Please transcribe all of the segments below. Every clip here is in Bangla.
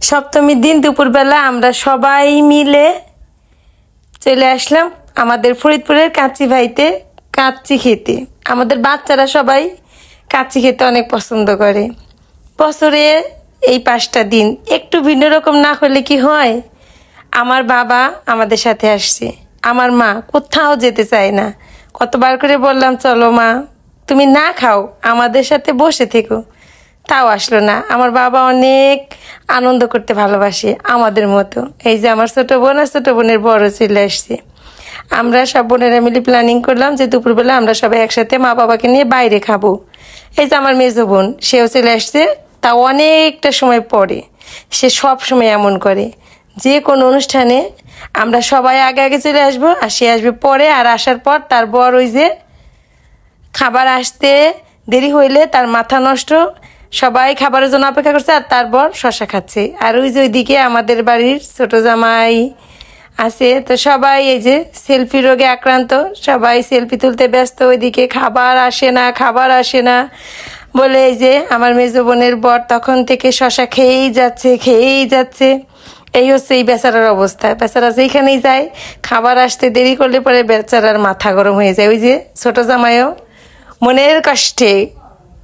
সপ্তমীর দিন দুপুরবেলা আমরা সবাই মিলে চলে আসলাম আমাদের ফরিদপুরের কাচ্চি ভাইতে কাচ্চি খেতে। আমাদের বাচ্চারা সবাই কাচ্চি খেতে অনেক পছন্দ করে। বছরে এই 5টা দিন একটু ভিন্ন রকম না হলে কি হয়। আমার বাবা আমাদের সাথে আসছে, আমার মা কোথাও যেতে চায় না। কতবার করে বললাম চলো মা তুমি না খাও, আমাদের সাথে বসে থেকো, তাও আসলো না। আমার বাবা অনেক আনন্দ করতে ভালোবাসে আমাদের মতো। এই যে আমার ছোট বোন আর ছোট বোনের বড় চলে আসছে। আমরা সব বোনেরা মিলে প্ল্যানিং করলাম যে দুপুরবেলা আমরা সবাই একসাথে মা বাবাকে নিয়ে বাইরে খাবো। এই যে আমার মেজো বোন সেও চলে আসছে, তা অনেকটা সময় পরে। সে সব সময় এমন করে, যে কোনো অনুষ্ঠানে আমরা সবাই আগে আগে চলে আসবো আর সে আসবে পরে। আর আসার পর তার বর ওই যে খাবার আসতে দেরি হইলে তার মাথা নষ্ট, সবাই খাবারের জন্য অপেক্ষা করছে আর তার বর শশা খাচ্ছে। আর ওই যে ওইদিকে আমাদের বাড়ির ছোট জামাই আছে, তো সবাই এই যে সেলফি রোগে আক্রান্ত, সবাই সেলফি তুলতে ব্যস্ত। ওইদিকে খাবার আসে না বলে এই যে আমার মেজো বোনের বর তখন থেকে শশা খেয়েই যাচ্ছে। এই হচ্ছে এই বেচারার অবস্থা। বেচারা যেখানেই যায় খাবার আসতে দেরি করলে পরে বেচারার মাথা গরম হয়ে যায়। ওই যে ছোট জামাইও মনের কষ্টে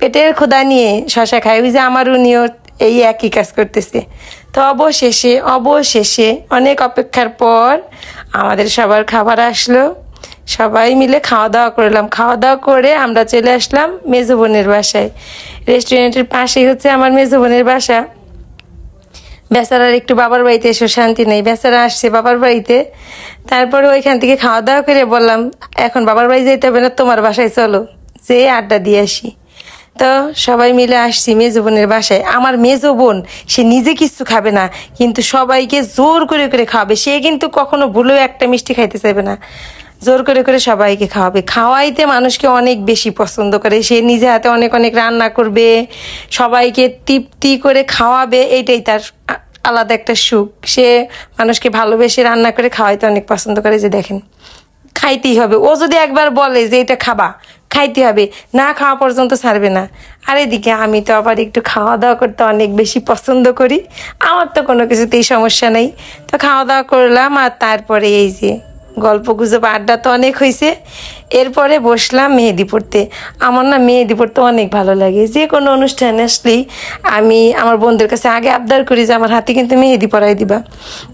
পেটের ক্ষুধা নিয়ে শশা খায়। ওই যে আমার উনিও এই একই কাজ করতেছে। তো অবশেষে অনেক অপেক্ষার পর আমাদের সবার খাবার আসলো। সবাই মিলে খাওয়া দাওয়া করলাম। খাওয়া দাওয়া করে আমরা চলে আসলাম মেজো বোনের বাসায়। রেস্টুরেন্টের পাশেই হচ্ছে আমার মেজো বোনের বাসা। বেচারার একটু বাবার বাড়িতে এসে শান্তি নেই। বেচারা আসছে বাবার বাড়িতে, তারপরে ওইখান থেকে খাওয়া দাওয়া করে বললাম এখন বাবার বাড়ি যেতে হবে না, তোমার বাসায় চলো, যে আড্ডা দিয়ে আসি। তো সবাই মিলে আসছি মেজো বোনের বাসায়। আমার মেজো বোন সে নিজে কিছু খাবে না, কিন্তু সবাইকে জোর করে খাওয়াবে। সে কিন্তু কখনো ভুলেও একটা মিষ্টি খাইতে চাইবে না, জোর করে সবাইকে খাওয়াবে। খাওয়াইতে মানুষকে অনেক বেশি পছন্দ করে। সে নিজে হাতে অনেক রান্না করবে, সবাইকে তৃপ্তি করে খাওয়াবে, এইটাই তার আলাদা একটা সুখ। সে মানুষকে ভালোবেসে রান্না করে খাওয়াইতে অনেক পছন্দ করে। যে দেখেন খাইতেই হবে, ও যদি একবার বলে যে এটা খাবা, খাইতে হবে, না খাওয়া পর্যন্ত ছাড়বে না। আর এদিকে আমি তো আবার একটু খাওয়া দাওয়া করতে অনেক বেশি পছন্দ করি, আমার তো কোনো কিছুতেই সমস্যা নেই। তো খাওয়া দাওয়া করলাম আর তারপরে এই যে গল্প গুজব আড্ডা তো অনেক হয়েছে। এরপরে বসলাম মেহেদি পড়তে। আমার না মেহেদি পড়তে অনেক ভালো লাগে। যে কোনো অনুষ্ঠানে আসলেই আমি আমার বোনদের কাছে আগে আবদার করি যে আমার হাতে কিন্তু মেহেদি পরাই দিবা।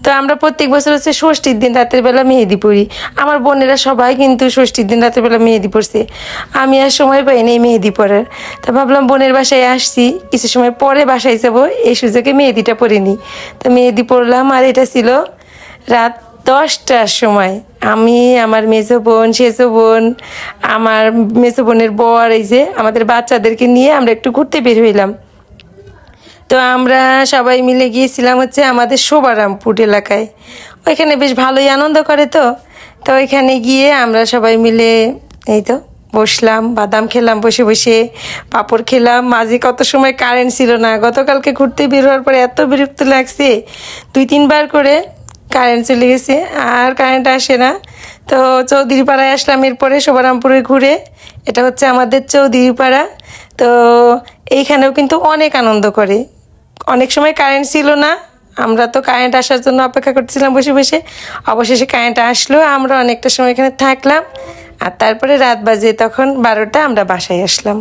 তো আমরা প্রত্যেক বছর হচ্ছে ষষ্ঠীর দিন রাতের বেলা মেহেদি পড়ি। আমার বোনেরা সবাই কিন্তু ষষ্ঠীর দিন রাতের বেলা মেহেদি পড়ছে। আমি আর সময় পাই না এই মেহেদি পরার। তো ভাবলাম বোনের বাসায় আসছি, কিছু সময় পরে বাসায় যাবো, এই সুযোগে মেহেদিটা পরে নিই। তো মেহেদি পরলাম। আর এটা ছিল রাত 10টার সময়। আমি, আমার মেজো বোন, সেজো বোন, আমার মেজো বোনের বর, এই যে আমাদের বাচ্চাদেরকে নিয়ে আমরা একটু ঘুরতে বের হইলাম। তো আমরা সবাই মিলে গিয়েছিলাম হচ্ছে আমাদের শোভারামপুর এলাকায়। ওইখানে বেশ ভালোই আনন্দ করে। তো ওইখানে গিয়ে আমরা সবাই মিলে এই তো বসলাম, বাদাম খেলাম বসে, পাপড় খেলাম। মাঝে কত সময় কারেন্ট ছিল না। গতকালকে ঘুরতে বের হওয়ার পরে এত বিরক্ত লাগছে, 2-3 বার করে কারেন্ট চলে গেছে আর কারেন্ট আসে না। তো চৌধুরীপাড়ায় আসলাম এরপরে শোভারামপুরে ঘুরে। এটা হচ্ছে আমাদের চৌধুরীপাড়া। তো এইখানেও কিন্তু অনেক আনন্দ করে। অনেক সময় কারেন্ট ছিল না, আমরা তো কারেন্ট আসার জন্য অপেক্ষা করতেছিলাম বসে। অবশেষে কারেন্ট আসলো, আমরা অনেকটা সময় এখানে থাকলাম। আর তারপরে রাত বাজে তখন 12টা, আমরা বাসায় আসলাম।